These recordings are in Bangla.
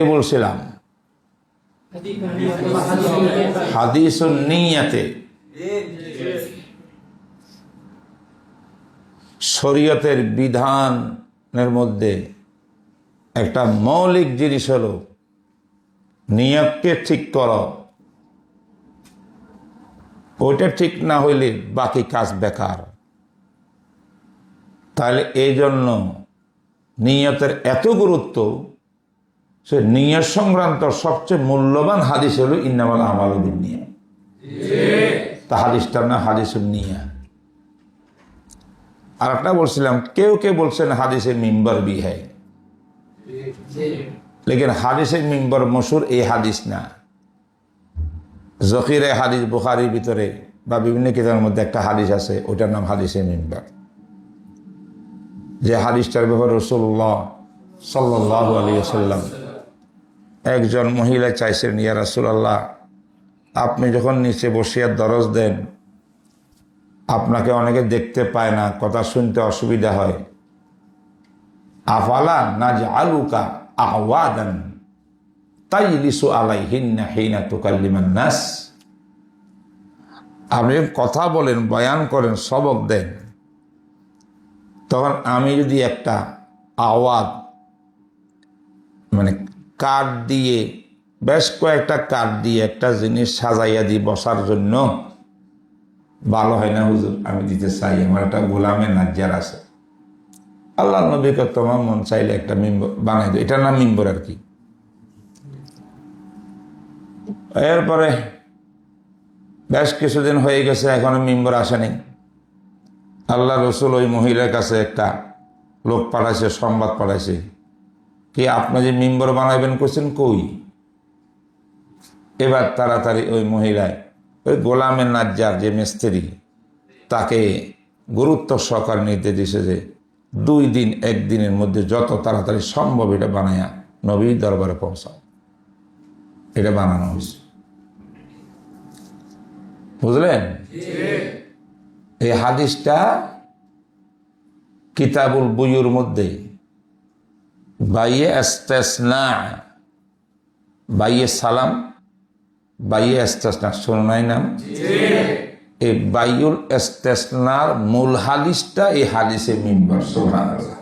বলছিলাম হাদিসুন নিয়াতে শরীয়তের বিধানের মধ্যে একটা মৌলিক জিনিস হলো নিয়তকে ঠিক করো। ওইটা ঠিক না হইলে বাকি কাজ বেকার। তাহলে এই জন্য নিয়তের এত গুরুত্ব, সে নিয়ত সংক্রান্ত সবচেয়ে মূল্যবান হাদিস হলো ইন্নামাল আমালু বিন্নিয়াত। তা হাদিসটার না হাদিসুন নিয়া। আর একটা বলছিলাম, কেউ কেউ বলছেন হাদিসে মিম্বর भी है, लेकिन হাদিসে মিম্বর মশহুর এই হাদিস না। জখিরে হাদিস বুখারীর ভিতরে বা বিভিন্ন কিতাবের মধ্যে একটা হাদিস আছে, ওটার নাম হাদিসে মিম্বর। যে হাদিসটার ব্যাপারে রাসূলুল্লাহ সাল্লাল্লাহু আলাইহি ওয়াসাল্লাম একজন মহিলা চাইছেন, ইয়া রাসূলুল্লাহ, আপনি যখন নিচে বসিয়া দরজ দেন আপনাকে অনেকে দেখতে পায় না, কথা শুনতে অসুবিধা হয়। আফালা নাজআলুকা আওয়াদান তাইলিসু আলাইহিন্না হিনা তুকাল্লিমান নাস। আপনি কথা বলেন, বয়ান করেন, সবক দেন, তখন আমি যদি একটা আওয়াজ মানে কাঠ দিয়ে, বেশ কয়েকটা কাঠ দিয়ে একটা জিনিস সাজাইয়া দিই বসার জন্য, ভালো হয় না হুজুর? আমি দিতে চাই, আমার একটা গোলামে নাজ্জার আছে। আল্লাহ নবীকে তোমার মন চাইলে একটা মিম্বর বানাই দেয়, এটার নাম মিম্বর আর কি। এরপরে বেশ কিছুদিন হয়ে গেছে, এখনো মিম্বর আসেনি। আল্লাহ রসুল ওই মহিলার কাছে একটা লোক পাঠাইছে, সংবাদ পাঠাইছে, কি আপনি যে মিম্বর বানাইবেন করছেন কই? এবার তাড়াতাড়ি ওই মহিলায় ওই গোলামের নাজ্জার যে মিস্ত্রি, তাকে গুরুত্ব সহকারে নির্দেশ দিয়েছে যে 2 দিন 1 দিনের মধ্যে যত তাড়াতাড়ি সম্ভব এটা বানায়া নবীর দরবারে পৌঁছাও। এটা বানানো হয়েছে, বুঝলেন? এই হাদিসটা কিতাবুল বুয়ুর মধ্যে বাইয়ে ইস্তেসনা, বাইয়ে সালাম, বাইয়ে ইস্তেসনা শোনো নাই নাম? এই বাইউল ইস্তেসনার মূল হাদিসটা এই হাদিসে মিম্বর। সুবহানাল্লাহ।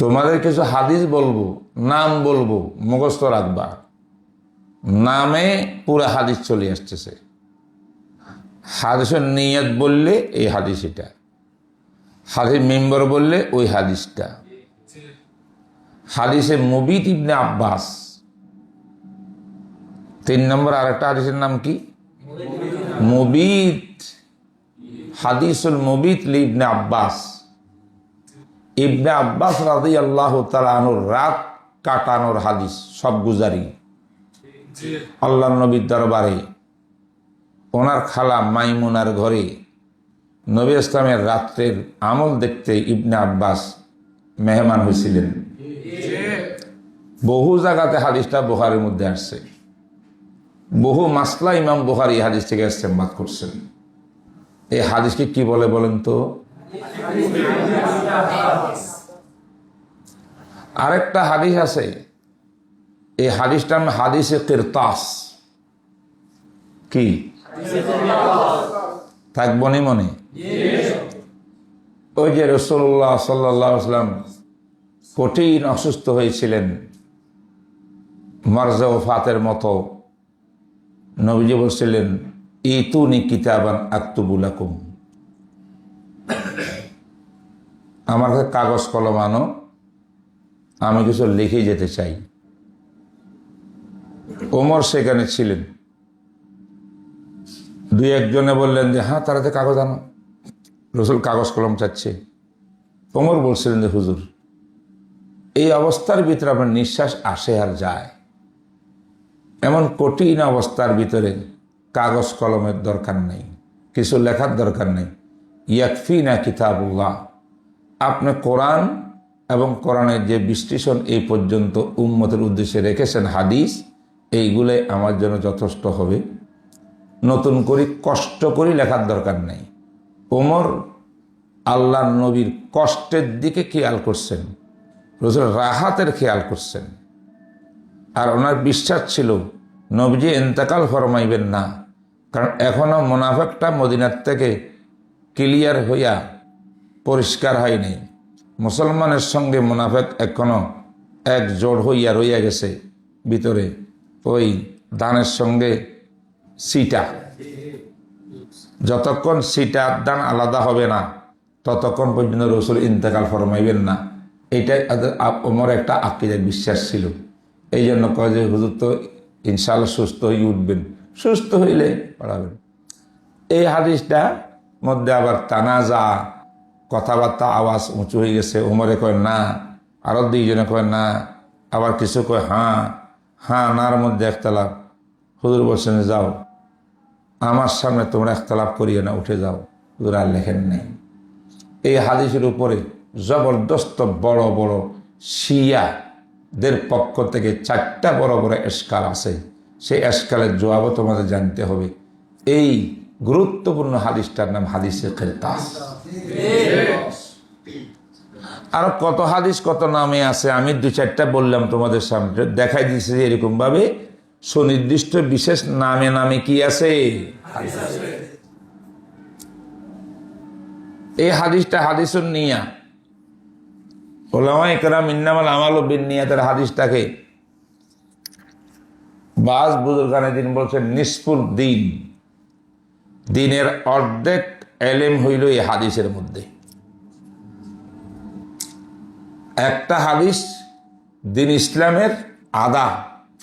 তোমাদের কিছু হাদিস বলবো, নাম বলবো, মুখস্থ রাখবা। নামে পুরো হাদিস চলে আসতেছে। হাদিসের নিয়ত বললে এই হাদিস, এটা হাদিস মিম্বর বললে ওই হাদিসটা। হাদিসে মুবিত ইবনে আব্বাস 3 নম্বর আরেকটা হাদিসের নাম কি? মুবিত, হাদিসুল মুবিত লি ইবনে আব্বাস। ইবনে আব্বাস রাদিয়াল্লাহু তাআলা আনহুর রাত কাটানোর হাদিস, সব গুজারি। আল্লাহ নবীর দরবারে ওনার খালা মাইমুনার ঘরে নবী ইসলামের রাত্রের আমল দেখতে ইবনে আব্বাস মেহমান হয়েছিলেন। বহু জায়গাতে হাদিসটা বুখারীর মধ্যে আসছে। বহু মাসলা ইমাম বুখারী হাদিস থেকে ইস্তেমবাদ করছেন। এই হাদিসকে কি বলে বলেন তো? আরেকটা হাদিস আছে, এই হাদিসটার নাম হাদিসে কিরতাস। কি থাকবো নি মনে? ওই যে রাসূলুল্লাহ সাল্লাল্লাহু আলাইহি ওয়াসাল্লাম কঠিন অসুস্থ হয়েছিলেন, মারজা ওফাতের মতো। নবীজি বলছিলেন, ইতুনি কিতাবান আকতুবু লাকুম, আমার কাছে কাগজ কলম আনো, আমি কিছু লিখে যেতে চাই। ওমর সেখানে ছিলেন। 2-1 জনে বললেন যে হ্যাঁ তারাতে কাগজ আনো, রাসূল কাগজ কলম চাচ্ছে। ওমর বলছিলেন যে হুজুর, এই অবস্থার ভিতরে আপনার নিঃশ্বাস আসে আর যায়, এমন কঠিন অবস্থার ভিতরে কাগজ কলমের দরকার নেই, কিছু লেখার দরকার নেই। ইয়াকফিনা কিতাবুল্লাহ, আপনি কোরআন এবং কোরআনের যে বিশ্লেষণ এই পর্যন্ত উম্মতের উদ্দেশ্যে রেখেছেন হাদিস, এইগুলো আমার জন্য যথেষ্ট হবে, নতুন করে কষ্ট করে লেখার দরকার নেই। ওমর আল্লাহ নবীর কষ্টের দিকে খেয়াল করছেন, রসুল রাহাতের খেয়াল করছেন। আর ওনার বিশ্বাস ছিল নবীজি ইন্তেকাল ফরমাইবেন না, কারণ এখনো মুনাফিকটা মদিনার থেকে ক্লিয়ার হইয়া পরিষ্কার হয়নি। মুসলমানের সঙ্গে মুনাফিক এখনো এক জোড় হইয়া রইয়া গেছে ভিতরে, ওই ধানের সঙ্গে সিটা। যতক্ষণ সিটা দান আলাদা হবে না ততক্ষণ পর্যন্ত রসুল ইন্তেকাল ফরমাইবেন না। এইটাই ওমর একটা আকীদার বিশ্বাস ছিল। এই জন্য কয় যে হুজুর তো ইনশাআল্লাহ সুস্থ হয়ে উঠবেন, সুস্থ হইলে পড়াবেন। এই হাদিসটা মধ্যে আবার তানাজা, কথাবার্তা আওয়াজ উঁচু হয়ে গেছে। ওমরে কয় না, আরো দুইজনে কয় না, আবার কিছু কয় হ্যাঁ, হ্যাঁ নার মধ্যে একতলাপ। হুজুর বলছেন যাও, আমার সামনে তোমরা একতলাপ করিয়ে না, উঠে যাও। হুজুর আর লেখেন নাই। এই হাদিসের উপরে জবরদস্ত বড় বড় শিয়াদের পক্ষ থেকে 4টা বড় বড় এশকাল আছে। সেই এশকালের জবাবও তোমাদের জানতে হবে। এই গুরুত্বপূর্ণ হাদিসটার নাম হাদিসে কিরতাস। আর কত হাদিস কত নামে আছে, আমি 2-4টা বললাম তোমাদের সামনে, দেখাই দিয়েছি যে এরকম ভাবে সুনির্দিষ্ট বিশেষ নামে নামে কি আছে। এই হাদিসটা হাদিসুন নিয়া, উলামায়ে কেরাম ইন্নামাল আমালু বিন্নিয়াতের হাদিসটাকে বাজ বুজুর্গানে দিন বলছেন নিসফুল দিন, দিনের অর্ধেক এলেম হইল এই হাদিসের মধ্যে। একটা হাদিস দিন ইসলামের আধা,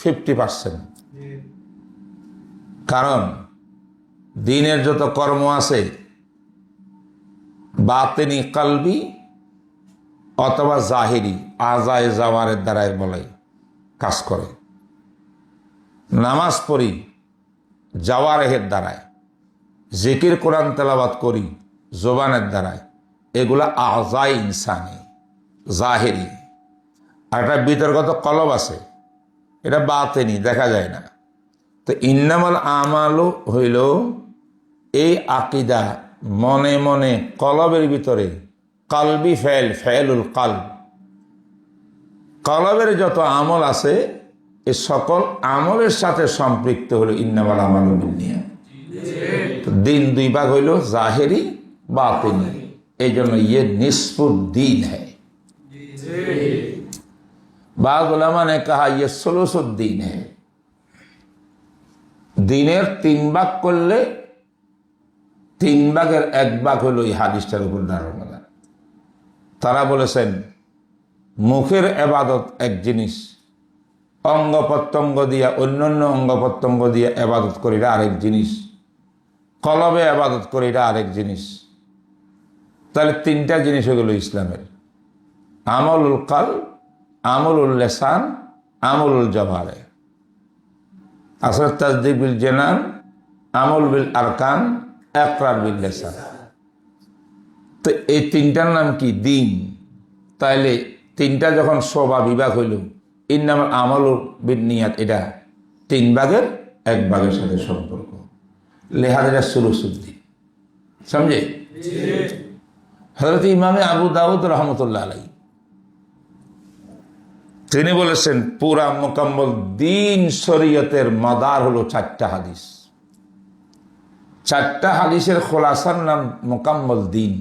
50%। কারণ দিনের যত কর্ম আছে বাতিনি কলবি অথবা জাহিরি আজায় জাওয়ারের দ্বারাই বলে কাজ করে। নামাজ পড়ি জাওয়ারেহের দ্বারায়, জিকির কোরআন তেলাওয়াত করি জবানের দ্বারায়, এগুলা আজাই ইনসানি জাহিরি। আর একটা বিতর্গত কলব আছে, এটা বাতিনি, দেখা যায় না। তো ইন্নামাল আমালু হইল এই আকিদা মনে মনে কলবের ভিতরে, কলবি ফেল, ফেলুল কলব, কলবের যত আমল আছে এই সকল আমলের সাথে সম্পৃক্ত হলো ইন্নামাল আমালু বিন্নিয়াত। দিন 2 ভাগ হইল জাহেরি বাতিনি, এই জন্য ইয়ে নিসফুদ দিন হ্যায়। বাদ উলামা ने कहा ये सुलुसुद्दीन है। দিনের 3 ভাগ করলে 3 ভাগের 1 ভাগ হলো এই হাদিসটার উপর দাঁড়ানো। তারা বলেছেন মুখের ইবাদত এক জিনিস, অঙ্গ প্রত্যঙ্গ দিয়া অন্যান্য অঙ্গ প্রত্যঙ্গ দিয়া ইবাদত করিটা আরেক জিনিস, কলবে ইবাদত করিটা আরেক জিনিস। তাহলে 3টা জিনিস হয়ে গেল ইসলামের, আমলুল কলব, আমলুল লিসান, আমলুল জাওয়ারে। আসলে তাসদীক বিল জানান, আমল বিল আরকান, ইকরার বিল লিসান। তো এই 3টার নাম কি? দিন। তাইলে 3টা যখন শোভা বিভাগ হইল, ইন্নামাল আমালু বিন্নিয়াত, এটা 3 ভাগের 1 ভাগের সাথে সম্পর্ক, লিহাজা সুলুসুদ্দিন। সমঝে? হযরত ইমামে আবু দাউদ রহমতুল্লাহ আলাইহি তিনি বলেছেন পুরা মুকাম্মল দিন শরীয়তের মাদার হলো 4টা হাদিস। 4টা হাদিসের খোলাসার নাম মুকাম্মল দিন।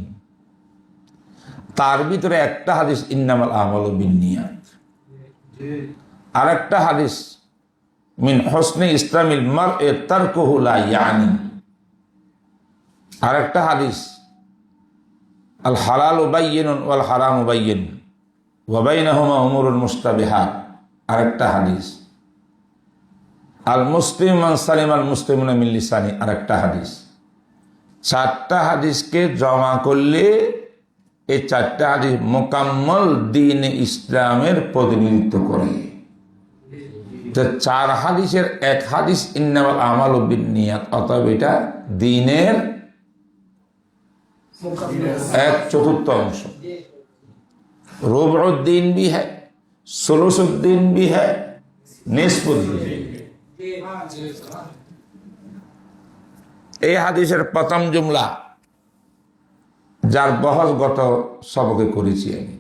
তার ভিতরে একটা হাদিস ইন্নামাল আমালু বিন্নিয়াত, আর একটা হাদিস মিন হুসনি ইসলামিল মার'i তারকুহু লা ইয়ানি, আর একটা হাদিস আল হালালু বাইয়িনুন ওয়াল হারামু বাইয়িন ওয়া বাইনাহুমা উমুরুল মুশতাবিহাত, আর একটা হাদিস আল মুসলিম মান সালিমাল মুসলিমুনা মিন লিসানি, আর একটা হাদিস। 4টা হাদিসকে জমা করলে এই 4টা হাদিস মোকাম্মল দ্বীন ইসলামের প্রতিনিধিত্ব করে। তো 4 হাদিসের 1 হাদিস ইন্নামাল আমালু বিন্নিয়াত, অতএব এটা দ্বীনের 1/4 অংশ। रुबुद्दीन भी है, सुलुसुद्दीन भी है, निसफुद्दीन। এই হাদিসের প্রথম জুমলা যার বহস গত সবকে করেছি আমি,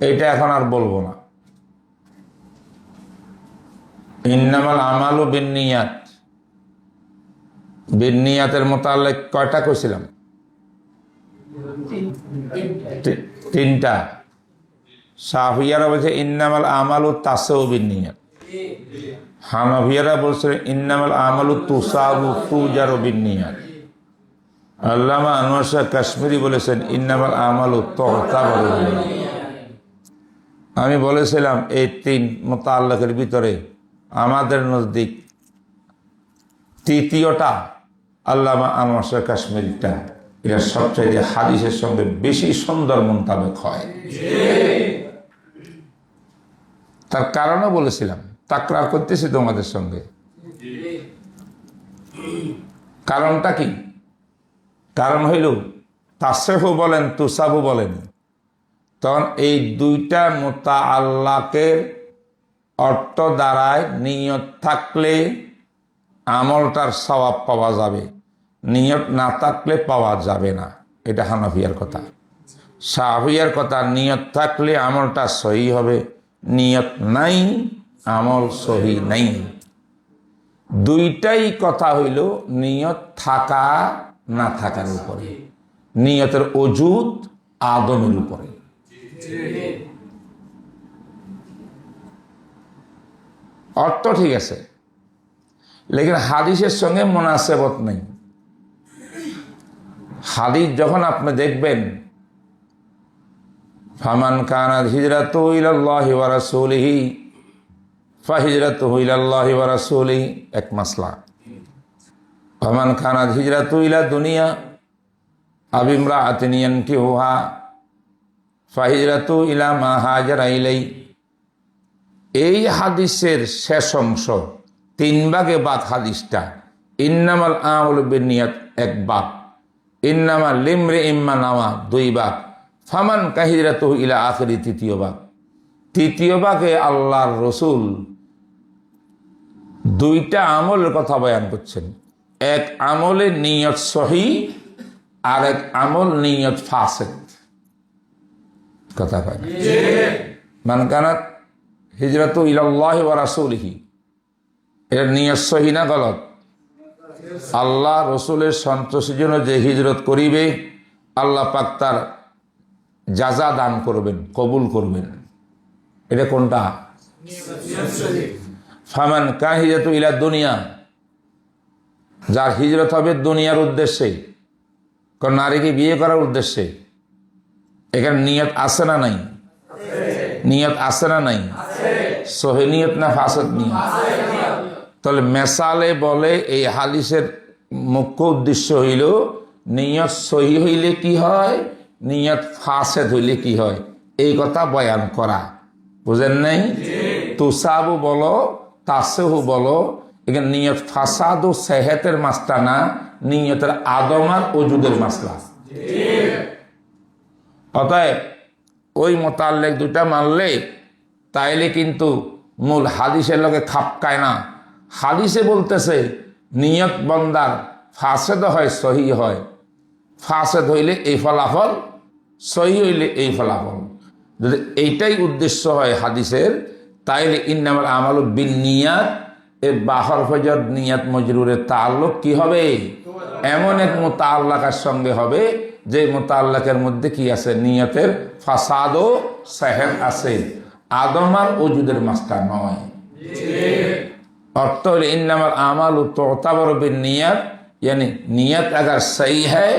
এইটা এখন আর বলবো না। ইন্নামাল আমালু বিন্নিয়াত, বিন্নিয়াতের মোতালেক কয়টা কইছিলাম? তিনটা। শাফিয়ারা বলছে ইন্নামাল আমালু তাসাউ বিন্নিয়াত, হানাফিয়ারা বলছে ইন্নামাল আমালু তুসাবু তুজারু বিন্নিয়াত, আল্লামা আনোয়ার শাহ কাশ্মীরি বলেছেন ইন্নামাল আমালু তুতাবারু বিন্নিয়াত। আমি বলেছিলাম এই তিন মোতাল্লাকের ভিতরে আমাদের নজদিক তৃতীয়টা আল্লামা আনোয়ার শাহ কাশ্মীরিটা, এটা সবচাইতে হাদিসের সঙ্গে বেশি সুন্দর মোতাবেক হয়। তার কারণও বলেছিলাম, তাকরার করতেছি তোমাদের সঙ্গে। কারণটা কি? কারণ হইল তাসেফু বলেন তুসাবু বলেন, তখন এই দুইটা মুতাআল্লাকের অর্থ দ্বারায় নিয়ত থাকলে আমলটার সওয়াব পাওয়া যাবে, নিয়ত না থাকলে পাওয়া যাবে না। এটা হানাফিয়ার কথা। শাফিয়ার কথা নিয়ত থাকলে আমলটা সহি হবে, নিয়ত নাই আমল সহি নাই। দুইটাই কথা হইল নিয়ত থাকা না থাকার উপরে, নিয়তের অজুদ আদমের উপরে। অর্থ ঠিক আছে, লেকিন হাদিসের সঙ্গে মুনাসেবত নেই। হাদিস যখন আপনি দেখবেন ফামান কানাত হিজরাতু ইলাল্লাহি ওয়া রাসূলিহি ফাহিজরাতুহু ইলাল্লাহি ওয়া রাসূলিহি, এক মাসলা। ফামান কানাত হিজরাতু ইলা দুনিয়া আও ইমরাআতিন ইয়ানকিহুহা ফাহিজরাতু ইলা মা হাজারা ইলাইহি। এই হাদিসের শেষ অংশ 3 ভাগে বাদ হাদিসটা। ইন্নামাল আমালু বিন্নিয়াত এক ভাগ, ইন্নামা লিমরিইম মা নাওয়া 2 ভাগ, ফামান কাহিরাতুহু ইলা আখিরি 3 ভাগ। 3 ভাগে আল্লাহর রসুল 2টা আমলের কথা বয়ান করছেন। এক আমলে নিয়ত সহি, আর এক আমল নিয়ত ফাসিদ। কথা কয় না? মান কানাত হিজরাতু ইলাল্লাহি ওয়া রাসূলিহি, এর নিয়ত সহি না গলত? আল্লাহ রসুলের সন্তোষের জন্য যে হিজরত করিবে আল্লাহ পাক তার জাযা দান করবেন, কবুল করবেন। এটা কোনটা? ফামান কাহিরাতু ইলা দুনিয়া, যার হিজরত হবে দুনিয়ার উদ্দেশ্যে, কোন নারীকে বিয়ে করার উদ্দেশ্যে। এখানে নিয়ত আছে না নাই? নিয়ত আছে না নাই? সহি নিয়ত না ফাসিদ নিয়ত? তাহলে মেসালে বলে এই হাদিসের মুখ্য উদ্দেশ্য হইল নিয়ত সহি হইলে কি হয়, নিয়ত ফাসিদ হইলে কি হয়, এই কথা বয়ান করা। বুঝেন নাই? তুসাবু বলো তাসেহু বলো, এখানে নিয়ত ফাসাদ ও সেহেতের মাসলা না, নিয়তের আদম আর ওজুদের মাসলা। অতএব ওই মোতাল্লেক 2টা মানলে তাইলে কিন্তু মূল হাদিসের লগে খাপকায় না। হাদিসে বলতেছে নিয়ত বন্দার ফাসেদ হয় সহি হয়, ফাসেদ হইলে এই ফলাফল, সহি হইলে এই ফলাফল। যদি এইটাই উদ্দেশ্য হয় হাদিসের, তাইলে ইন্নামাল আমালু বিন্নিয়াত এর বাহর ফজর নিয়াত মজরুরের তাআল্লুক কি হবে? এমন এক মুতাআল্লাকের সঙ্গে হবে যে মুতাআল্লাকের মধ্যে কি আছে? নিয়তের ফাসাদ ও সেহেত আছে, আদম আর ওজুদের মাসলা নয়। अर्थ इन्नमल आमालु तुअतबर बिन्नियत, यानी नियत अगर सही है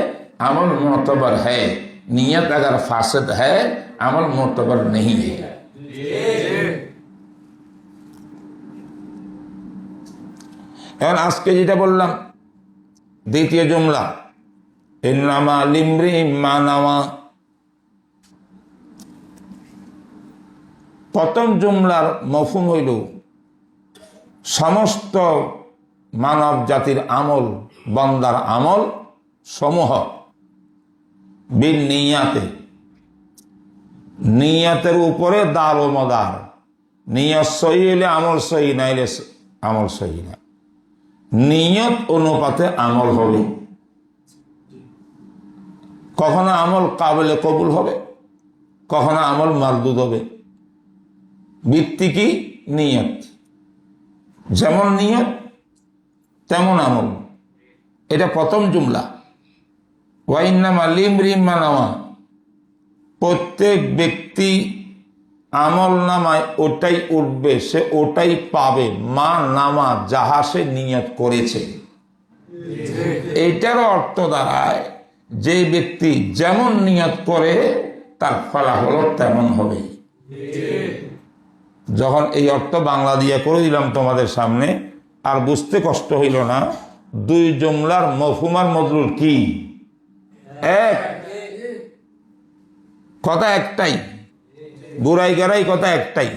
अमल मुअतबर है, नियत अगर फासिद है अमल मुअतबर नहीं है। এখন আজকে যেটা বললাম দ্বিতীয় জুমলা ইন্নামা লিমরিইম মা নাওয়া, প্রথম জুমলার মফহুম হইল সমস্ত মানব জাতির আমল, বান্দার আমল সমূহ বিন নিয়াতে, নিয়াতের উপরে দার ও মদার। নিয়ত সহি হইলে আমল সহি, নাইলে আমল সহি না। নিয়ত অনুপাতে আমল হবে। কখনো আমল কাবিলে কবুল হবে, কখনো আমল মারদুদ হবে। ভিত্তি কি? নিয়ত। যেমন নিয়ত তেমন আমল, এটা প্রথম জুমলা। ওয়াইন্নামা লিমরিম মা নাওয়া, প্রত্যেক ব্যক্তি আমল নামায় ওটাই উঠবে, সে ওটাই পাবে, মা নামা যাহা সে নিয়ত করেছে। এইটার অর্থ দাঁড়ায় যে ব্যক্তি যেমন নিয়ত করে তার ফলাফল তেমন হবে। যখন এই অর্থ বাংলা দিয়ে করে দিলাম তোমাদের সামনে, আর বুঝতে কষ্ট হইল না। দুই জুমলার মফহুমার মদলুল কি? এক, কথা একটাই, বুড়াই গারাই কথা একটাই।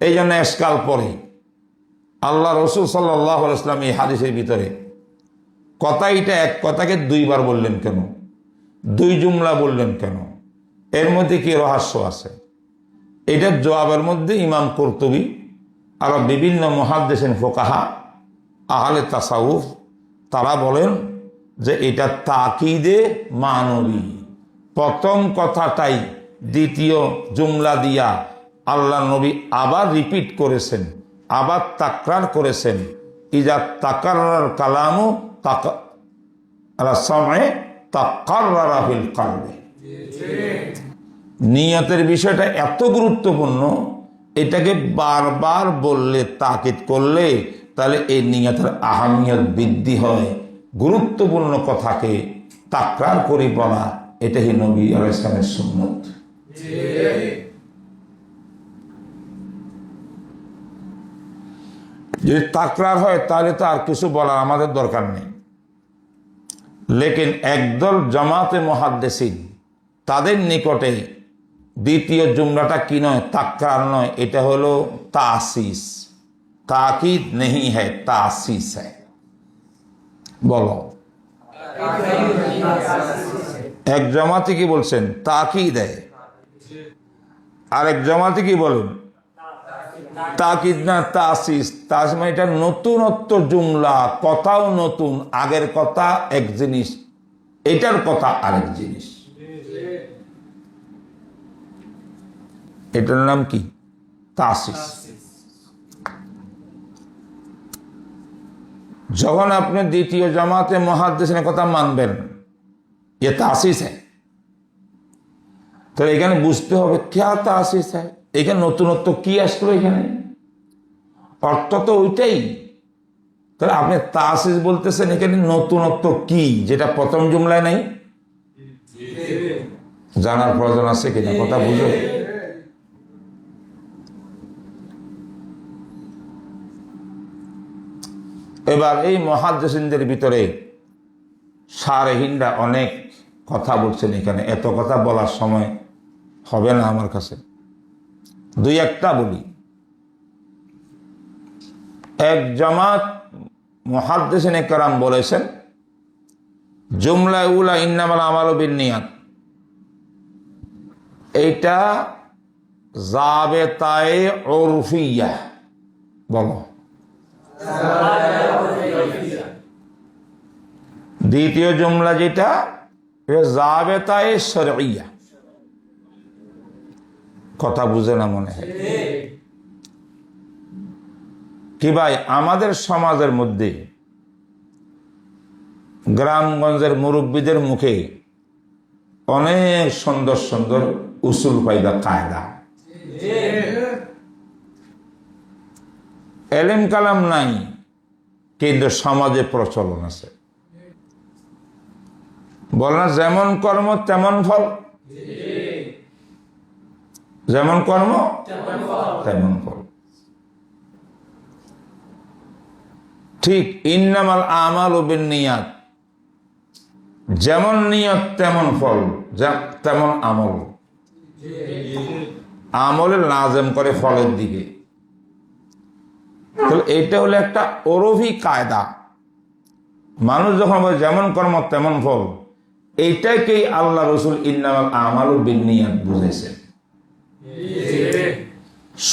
এই জন্য এসকাল পরে আল্লাহ রসুল সাল্লাল্লাহু আলাইহি ওয়াসাল্লাম এই হাদিসের ভিতরে কথাইটা এক কথাকে দুইবার বললেন কেন, দুই জুমলা বললেন কেন? এর মধ্যে কি রহস্য আছে? এটার জবাবের মধ্যে ইমাম কুরতুবী আর বিভিন্ন মুহাদ্দিসিন ফুকাহা আহলে তাসাউফ তারা বলেন যে এটা তাকিদে মানবী। প্রথম কথাটাই দ্বিতীয় জুমলা দিয়া আল্লাহ নবী আবার রিপিট করেছেন, আবার তাকরার করেছেন। ইজা তাকাররার কালামু তাকাররারা ফিল কলবি। নিয়তের বিষয়টা এত গুরুত্বপূর্ণ, এটাকে বারবার বললে, তাকিদ করলে, তাহলে এই নিয়তের আহমিয়ত বৃদ্ধি হয়। গুরুত্বপূর্ণ কথাকে তাকরার করে বলা, এটাই নবী আলাইহিস সালামের সুন্নত। যদি তাকরার হয় তাহলে তো আর কিছু বলার আমাদের দরকার নেই। লেকিন একদল জামাতে মুহাদ্দিসিন তাদের নিকটে দ্বিতীয় জুমলাটা কি নয়, তাকরার নয়, এটা হলো তাসিস। তাকিদ নেই হ্যাঁ, তাসিস হ্যাঁ। বলো, এক জামাতে কি বলছেন? তাকিদ है। আর এক জামাতে কি বলেন? তাকিদ না, তাসিস। তাস মানে এটা নতুনত্ব জুমলা, কথাও নতুন, আগের কথা এক জিনিস, এটার কথা আরেক জিনিস। এটার নাম কি? তাসিস। যখন আপনি দ্বিতীয় জামাতে মুহাদ্দিসিনের কথা মানবেন, ये तासीस है, তাহলে এখানে বুঝতে হবে क्या तासीस है, এখানে নতুনত্ব কি আসলো, এখানে অর্থ তো ওইটাই। তাহলে আপনি তাসিস বলতেছেন, এখানে নতুনত্ব কি যেটা প্রথম জুমলায় নাই? জানার প্রয়োজন আছে কিনা, কথা বুঝো। এবার এই মুহাদ্দিসিনদের ভিতরে শারহিনরা অনেক কথা বলছেন, এখানে এত কথা বলার সময় হবে না আমার কাছে, দুই একটা বলি। এক জামাত মুহাদ্দিসিনে কেরাম বলেছেন জুমলা উলা ইন্নামাল আমালু বিন্নিয়াত, এইটা জাবেতায়ে উরফিয়া। বলো, দ্বিতীয় জুমলা যেটা জাবেতায়ে শরঈয়া। কথা বুঝে না মনে হয় কি ভাই? আমাদের সমাজের মধ্যে গ্রামগঞ্জের মুরব্বীদের মুখে অনেক সুন্দর সুন্দর উসুল পাইদা কায়দা, এলেম কালাম নাই, কিন্তু সমাজে প্রচলন আছে। বল না, যেমন কর্ম তেমন ফল, যেমন কর্ম তেমন ফল। ঠিক ইন্নামাল আমালু বিন্নিয়াত, যেমন নিয়ত তেমন ফল, তেমন আমল। আমলের লাজেম করে ফলের দিকে। তাহলে এইটা হলো একটা ওরফি কায়দা। মানুষ যখন বলে যেমন কর্ম তেমন ফল, এইটাকেই আল্লাহ রসুল ইন্নামাল আমালু বিন্নিয়াত বুঝেছেন।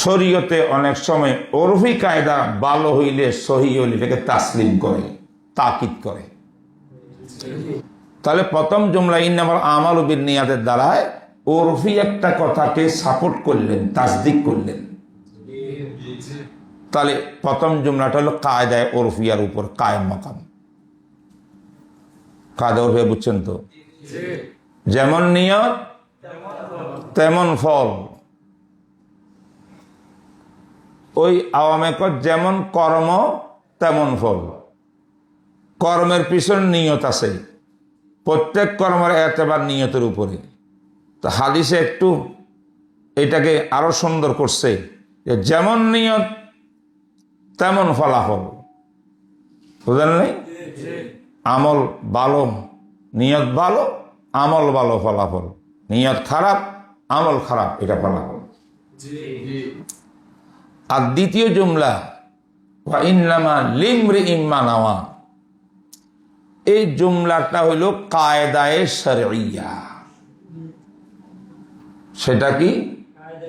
শরীয়তে অনেক সময় ওরফি কায়দা ভালো হইলে, সহি হইলে এটাকে তাসলিম করে, তাকিদ করে। তাহলে প্রথম জুমলা ইন্নামাল আমালু বিন্নিয়াতের দ্বারায় উরফি একটা কথাকে সাপোর্ট করলেন, তাসদিক করলেন। তাহলে প্রথম জুমলাটা হলো কায়দায় উরফিয়ার উপর কায়েম মাকাম। কায়দা উরফিয়া বুঝছেন তো? যেমন নিয়ত তেমন ফল। ওই আওয়ামে যেমন কর্ম তেমন ফল। কর্মের পিছনে নিয়ত আছে, প্রত্যেক কর্মের এতেবার নিয়তের উপরে। তো হাদিসে একটু এটাকে আরো সুন্দর করছে যে যেমন নিয়ত তেমন ফলাফল। বুঝলেন নাই? আমল ভালো, নিয়ত ভালো, আমল ভালো, ফলাফল। নিয়ত খারাপ, আমল খারাপ, এটা ফলাফল। আর দ্বিতীয় জুমলা ওয়া ইন্নামা লিমরিইন মা নাওয়া, এই জুমলাটা হইল কায়দায়ে শরঈয়া। সেটা কি?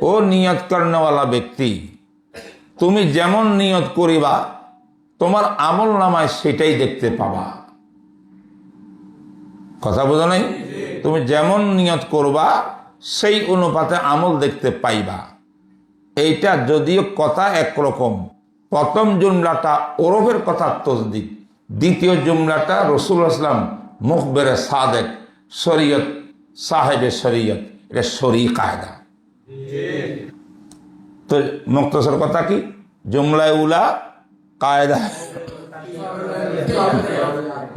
ও নিয়ত করনেওয়ালা ব্যক্তি, তুমি যেমন নিয়ত করিবা তোমার আমল নামায় সেটাই দেখতে পাবা। কথা বোঝো নাই? তুমি যেমন নিয়ত করবা সেই অনুপাতে আমল দেখতে পাইবা। এইটা যদিও কথা একরকম, প্রথম জুমলাটা ওরফের কথা তসদিক, দ্বিতীয় জুমলাটা রাসূলুল্লাহ সাল্লাল্লাহু আলাইহি ওয়াসাল্লাম মুখবেরে সাদেক, শরীয়ত সাহেবে শরীয়ত, এটা শরঈ কায়দা। তো মুক্তসর কথা কি? জুমলায় উলা কায়দা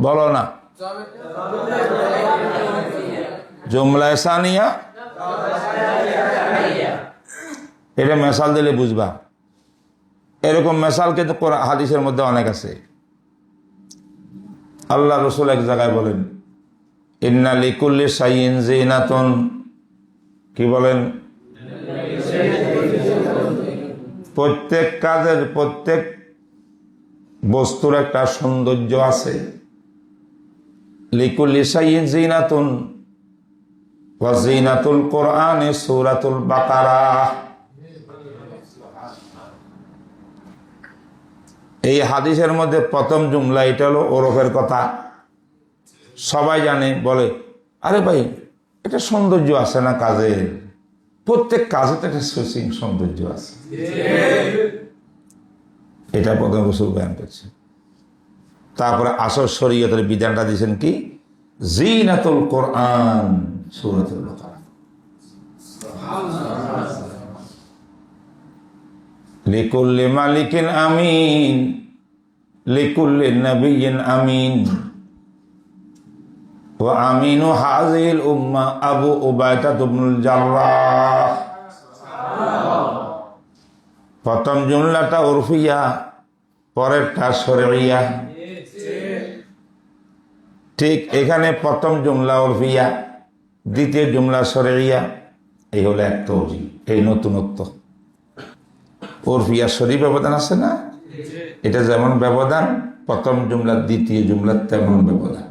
বলো না, জুমলায় সানিয়া, এটা মেসাল দিলে বুঝবা। এরকম মেসাল কিন্তু হাদিসের মধ্যে অনেক আছে। আল্লাহ রসুল এক জায়গায় বলেন ইন্না লিকুল্লি শাইইন জিনাতুন, কি বলেন? প্রত্যেক কাজের, প্রত্যেক বস্তুর একটা সৌন্দর্য আছে। লিকুল্লি শাইইন জিনাতুন ওয়া জিনাতুল কোরআনে সূরাতুল বাকারা। এই হাদিসের মধ্যে প্রথম জুমলা এটা হলো ওরফের কথা, সবাই জানে। বলে আরে ভাই এটা সৌন্দর্য আছে না কাজের, প্রত্যেক কাজে তো একটা সৌন্দর্য আছে। এটা প্রথম রাসূল বয়ান করছে। তারপরে আসর শরীয়তের বিধানটা দিয়েছেন কি? জিনাতুল কোরআন সূরাতুল বাকারা। লিকুল্লি মালিকিন আমিন লিকুল্লি নবিয়্যিন আমিন ওয়া আমিনু হাযিহিল উম্মাহ আবু উবাইদা ইবনুল জাররাহ। প্রথম জুমলাটা উরফিয়া, পরেরটা শরঈয়া। ঠিক এখানে প্রথম জুমলা উরফিয়া, দ্বিতীয় জুমলা শরঈয়া। এই হলো এক তৌজিহ, এই নতুনত্ব। উরফিয়া শরঈ ব্যবধান আছে না? এটা যেমন ব্যবধান, প্রথম জুমলা দ্বিতীয় জুমলা তেমন ব্যবধান।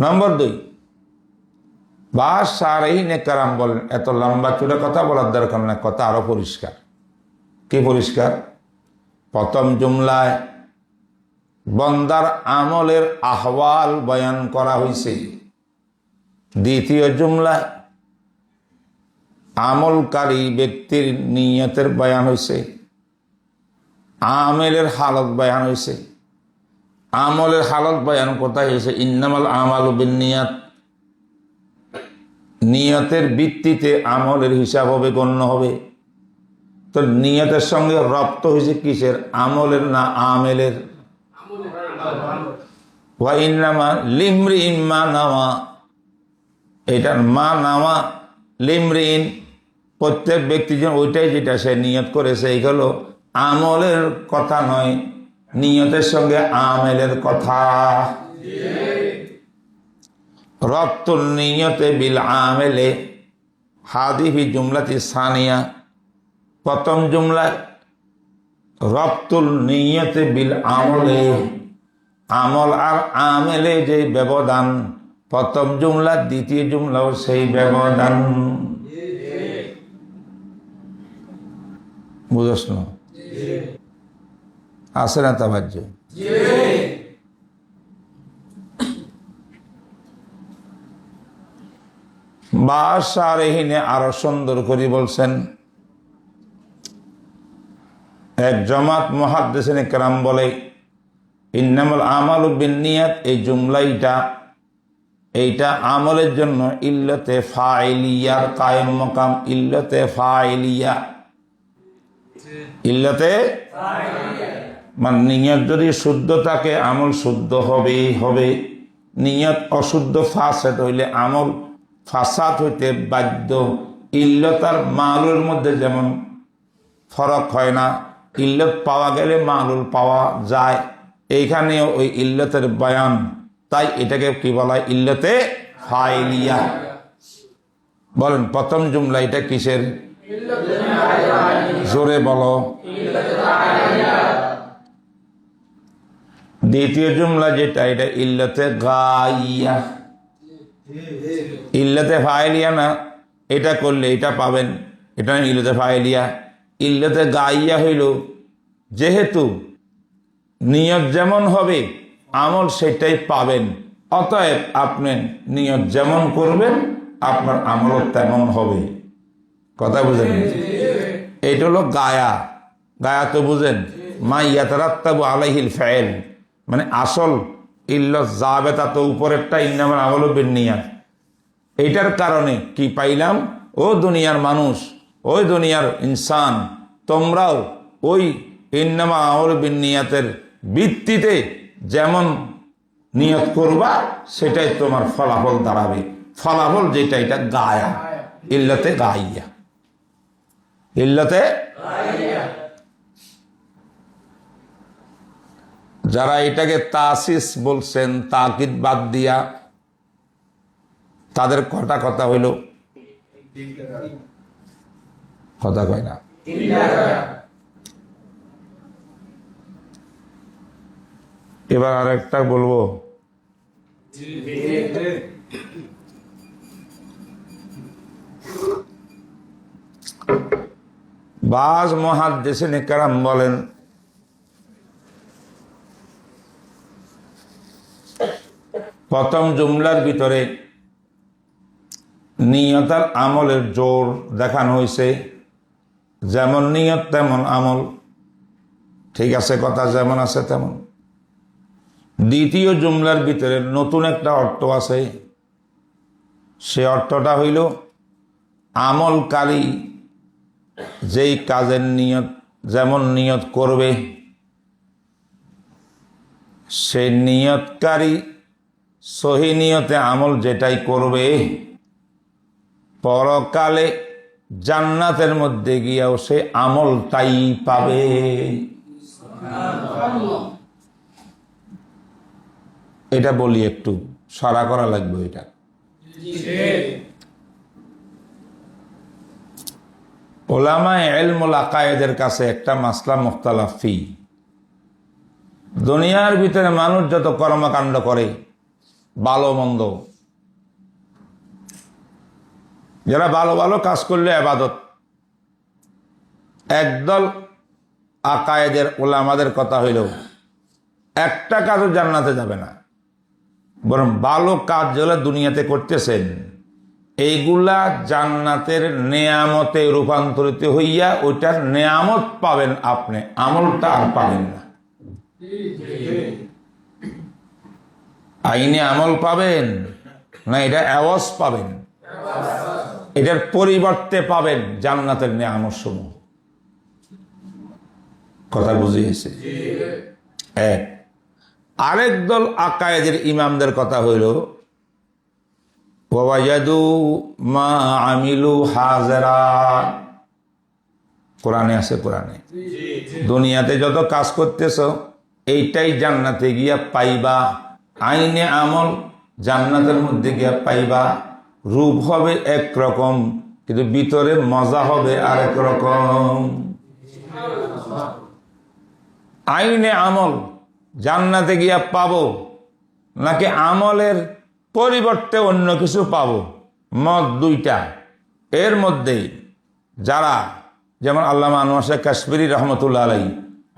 নম্বর 2, শারঈনে কেরাম বলেন এত লম্বা চূড়া কথা বলার দরকার না, কথা আরো পরিষ্কার। কি পরিষ্কার? প্রথম জুমলায় বন্দার আমলের আহওয়াল বয়ান করা হয়েছে, দ্বিতীয় জুমলায় আমলকারী ব্যক্তির নিয়তের বয়ান হয়েছে, আমেলের হালত বয়ান হয়েছে। আমলের হালত বয়ান কোথায় হয়েছে? ইন্নামাল আমালু বিন্নিয়াত, নিয়তের ভিত্তিতে আমলের হিসাব হবে, গণ্য হবে। তো নিয়তের সঙ্গে রপ্ত হয়েছে কিসের? আমলের না আমেলের? ওয়া ইন্নামা লিমরিইন মা নাওয়া, এটার মা নাওয়া লিমরিইন, প্রত্যেক ব্যক্তির জন্য ওইটাই যেটা সে নিয়ত করেছে। এইগুলো আমলের কথা নয়, নিয়তের সঙ্গে আমেলের কথা। রব্তুল নিয়তে বিল আমেলে হাদিহি জুমলাতি সানিয়া। প্রথম জুমলায় রব্তুল নিয়তে বিল আমলে, আমল আর আমেলে যে ব্যবধান, প্রথম জুমলা দ্বিতীয় জুমলাও সেই ব্যবধান। বুঝছ না? আসে না তাবাজ্জু? বা শারেহিনে আরো সুন্দর করে বলছেন, এক জমাত মুহাদ্দিসিন কেরাম বলে ইন্নামাল আমালু বিন্নিয়াত, এই জুমলাইটা এইটা আমলের জন্য ইল্লতে ফাইলিয়ার কায়েম মকাম। ইল্লতে ফাইলিয়া, ইল্লতে মানে নিয়ত যদি শুদ্ধ থাকে আমল শুদ্ধ হবে। নিয়ত অশুদ্ধ ফাসাদ হইলে আমল ফাসাদ হইতে বাধ্য। ইল্লত আর মালুর মধ্যে যেমন ফরক হয় না, ইল্লত পাওয়া গেলে মালুল পাওয়া যায়, এইখানেও ওই ইল্লতের বয়ান। তাই এটাকে কি বলা হয়? ইল্লতে ফাইলিয়া। বলেন প্রথম জুমলা এটা কিসের? জোরে বলো। দ্বিতীয় জুমলা যেটা, এটা ইল্লতে গাইয়া। ইল্লতে ফাইলিয়া না, এটা করলে এটা পাবেন, এটা ইল্লতে ফাইলিয়া। ইল্লতে গাইয়া হইল যেহেতু নিয়ত যেমন হবে আমল সেটাই পাবেন, অতএব আপনি নিয়ত যেমন করবেন আপনার আমলও তেমন হবে। কথা বুঝেন? এইটা হলো গায়া। গায়া তো বুঝেন, মা ইয়াতারাত্তাবু আলাইহিল ফাইল, মানে আসল ইল্লত জাবেতা তো উপরেরটা, ইন্নামাল আমালু বিন্নিয়াত। এইটার কারণে কি পাইলাম? ও দুনিয়ার মানুষ, ওই দুনিয়ার ইনসান, তোমরাও ওই ইন্নামাল আমালু বিন্নিয়াতের ভিত্তিতে যেমন নিয়ত করবা সেটাই তোমার ফলাফল দাঁড়াবে। ফলাফল যেটা, এটা গায়া, ইল্লতে গাইয়া। ইল্লতে যারা এটাকে তাসিস বলছেন, তাকিদ বাদ দিয়া, তাদের কটা কথা হইল? কথা কয় না। এবার আর একটা বলবো, বাজ মুহাদ্দিসিন কেরাম বলেন প্রথম জুমলার ভিতরে নিয়ত আর আমলের জোর দেখানো হয়েছে। যেমন নিয়ত তেমন আমল, ঠিক আছে কথা, যেমন আছে তেমন। দ্বিতীয় জুমলার ভিতরে নতুন একটা অর্থ আছে, সে অর্থটা হইল আমলকারী যেই কাজের নিয়ত যেমন নিয়ত করবে, সে নিয়তকারী সহি নিয়তে আমল যেটাই করবে, পরকালে জান্নাতের মধ্যে গিয়াও সে আমলটাই পাবে। এটা বলি, একটু সরা করা লাগবে এটা। ওলামায়ে ইলমুল আকায়েদের কাছে একটা মাসলা মুখতালাফ ফি। দুনিয়ার ভিতরে মানুষ যত কর্মকাণ্ড করে, ভালো মন্দ, যারা ভালো ভালো কাজ করলে ইবাদত, একদল আকায়েদের ওলামাদের কথা হইল একটা কাজও জান্নাতে যাবে না, বরং ভালো কাজ যেগুলো দুনিয়াতে করতেছেন এইগুলা জান্নাতের নেয়ামতে রূপান্তরিত হইয়া ওইটার নেয়ামত পাবেন আপনি, আমলটা আর পাবেন না। আইনে আমল পাবেন না, এটা আওয়াজ পাবেন, এটার পরিবর্তে পাবেন জান্নাতের নেয়ামত সমূহ। কথা বুঝিয়েছে? এক। আরেক দল আকায়েদের ইমামদের কথা হইল ওয়াজাদু মা আমিলু হাজরা। কোরআনে আছে, কোরআনে দুনিয়াতে যত কাজ করতেছ এইটাই জান্নাতে গিয়া পাইবা। আইনে আমল জান্নাতের মধ্যে গিয়া পাইবা। রূপ হবে একরকম কিন্তু ভিতরে মজা হবে আরেক রকম। আইনে আমল জান্নাতে গিয়া পাবো নাকি আমলের পরিবর্তে অন্য কিছু পাবো, মত দুইটা। এর মধ্যে যারা, যেমন আল্লামা আনোয়ার শেখ কাশ্মীরি রহমতুল্লাহ আলাইহি,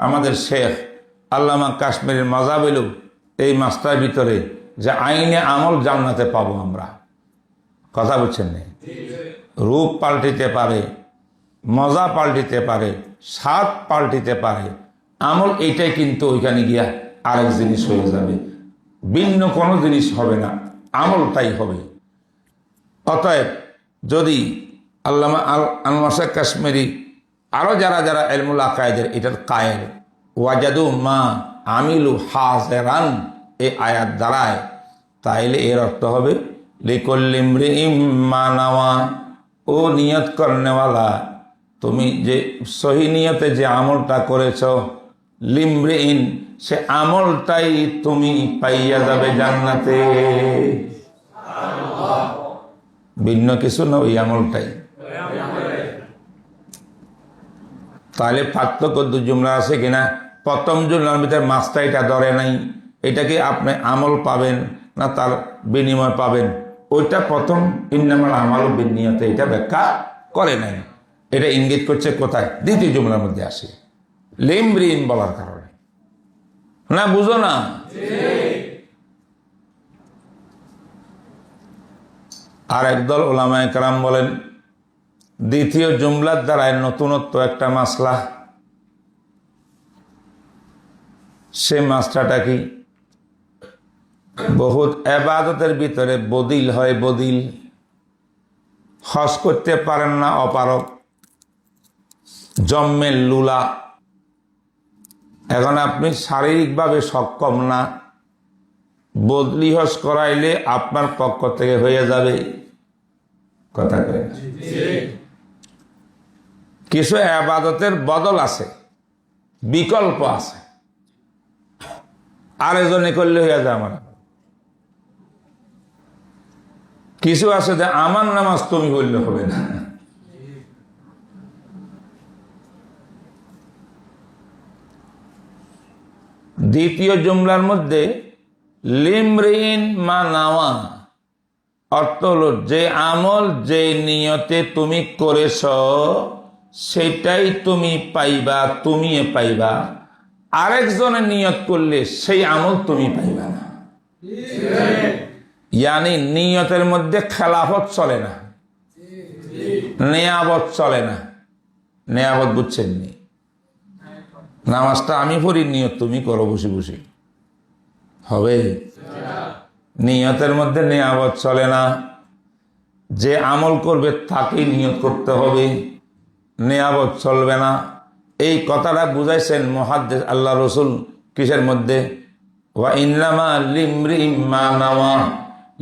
আমাদের শেখ আল্লামা কাশ্মীরের মাযহাব হইল এই মাসটার ভিতরে যে আইনে আমল জান্নাতে পাবো আমরা, কথা বুঝছেন না? রূপ পাল্টিতে পারে, মজা পাল্টিতে পারে, স্বাদ পাল্টিতে পারে, আমল এইটাই কিন্তু ওইখানে গিয়া আরেক জিনিস হয়ে যাবে, ভিন্ন কোনো জিনিস হবে না, আমলটাই হবে। অতএব যদি আল্লামা আল কাশ্মীরি আরো যারা যারা ইলমুল আকায়েদের এটার কায়েল, ওয়াজাদু মা আমিলু হাজিরান এই আয়াত দ্বারায়, তাইলে এর অর্থ হবে লিকুল্লি ইমরিইম মা নাওয়া, ও নিয়ত করনেওয়ালা, তুমি যে সহি নিয়তে যে আমলটা করেছ, লিমরিইন সে আমলটাই তুমি পাইয়া যাবে জান্নাতে, ভিন্ন কিছু না, ওই আমলটাই। তাহলে পার্থক্য দু জুমলা আছে কিনা? প্রথম জুমলার ভিতরে মাছটা এটা ধরে নাই, এটাকে আপনি আমল পাবেন না তার বিনিময় পাবেন, ওইটা প্রথম ইন্নামাল আমাল বিনিয়তে এটা ব্যাখ্যা করে নাই। এটা ইঙ্গিত করছে কোথায়? দ্বিতীয় জুমলার মধ্যে আসে লিমরিন বলার কারণে। না বুঝো না? আর একদল উলামায়ে কেরাম বলেন দ্বিতীয় জুমলার দ্বারায় নতুনত্ব একটা মাসলা। সে মাসলাটা কি? বহুত ইবাদতের ভিতরে বদিল হয়, বদিল। হজ করতে পারেন না অপারক, জন্মের লুলা, এখন আপনি শারীরিকভাবে সক্ষম না, বদলি হজ করাইলে আপনার পক্ষ থেকে হয়ে যাবে। কথা কয় কিছু ইবাদতের বদল আছে, বিকল্প আছে, আর এজনে করলে হয়ে যায় আমার। কিছু আছে যে আমার নামাজ তুমি বললে হবে না। দ্বিতীয় জুমলার মধ্যে লিমরিন মা নাওয়া অর্থ হল যে আমল যে নিয়তে তুমি করেছ সেটাই তুমি পাইবা, তুমি পাইবা। আরেকজনের নিয়ত করলে সেই আমল তুমি পাইবা না। ইয়ানি নিয়তের মধ্যে খেলাফত চলে না, নেয়াবত চলে না। নেয়াবত বুঝছেন নি? নামাজটা আমি পড়ি, নিয়ত তুমি করো বসে বসে, হবে? নিয়তের মধ্যে নেয়াবত চলে না। যে আমল করবে তাকেই নিয়ত করতে হবে, নেয়াবত চলবে না। এই কথাটা বুঝাইছেন মুহাদ্দিস আল্লাহ রসুল কিসের মধ্যে? ওয়া ইন্নামা লিমরিইন মা নাওয়া,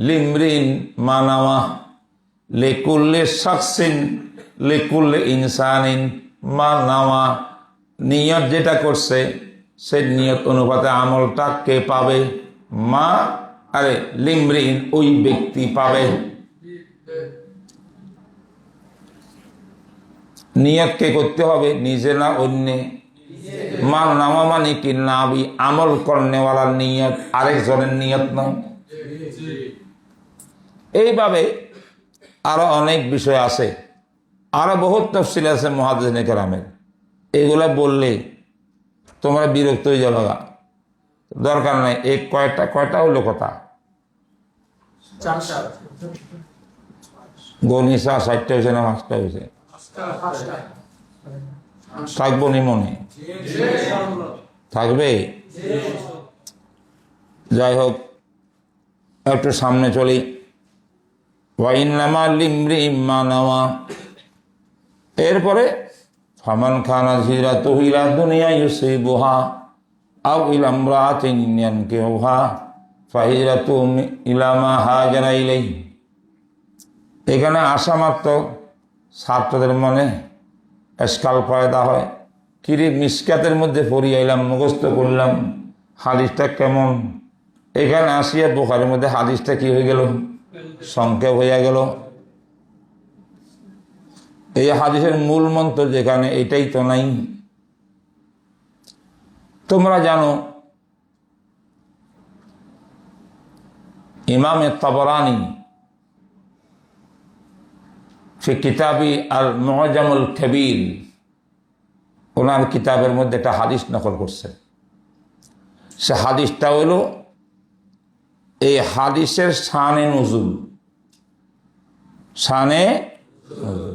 লিমরিইন মা নাওয়া, লিকুল্লি শাখসিন লিকুল্লি ইনসানিন মা নাওয়া। নিয়ত যেটা করছে সেই নিয়ত অনুপাতে আমলটা কে পাবে? মা আরে লিমরিইন ওই ব্যক্তি পাবে। নিয়ত কে করতে হবে? নিজে না অন্যে? মা নাওয়া মানে কি? নাবি আমল করনেওয়ালার নিয়ত, আরেকজনের নিয়ত নয়। এইভাবে আরো অনেক বিষয় আছে, আরো বহুত তফসিল আছে মুহাদ্দিসিনে কেরামের। এগুলা বললে তোমরা বিরক্ত হয়ে যাবে, দরকার নাই। এই কয়টা হলো কথা? গণিসা 60টা হয়েছে না 5টা হয়েছে? থাকবো নি মনে? থাকবে? যাই হোক, একটু সামনে চলি। এরপরে ফামান খানা হিজরাতুহু ইলা দুনিয়া ইউসিবুহা আও ইলা ইমরাআতিন ইয়ানকিহুহা ফাহিজরাতুহু ইলা মা হাজারা ইলাইহি। এখানে আসা মাত্র ছাত্রদের মনে এশকাল পয়দা হয়, কিরে মিসকাতের মধ্যে পড়ি আইলাম, মুখস্থ করলাম, হাদিসটা কেমন? এখানে আসিয়া বুখারীর মধ্যে হাদিসটা কি হয়ে গেল? সংক্ষেপ হইয়া গেল। এই হাদিসের মূল মন্ত্র যেখানে, এটাই তো নাই। তোমরা জানো ইমামে তাবরানী ফি কিতাবি আল মুআজামুল কবির, ওনার কিতাবের মধ্যে একটা হাদিস নকল করছে। সে হাদিসটা হলো এই হাদিসের শানে নুজুল। শানে নুজুল।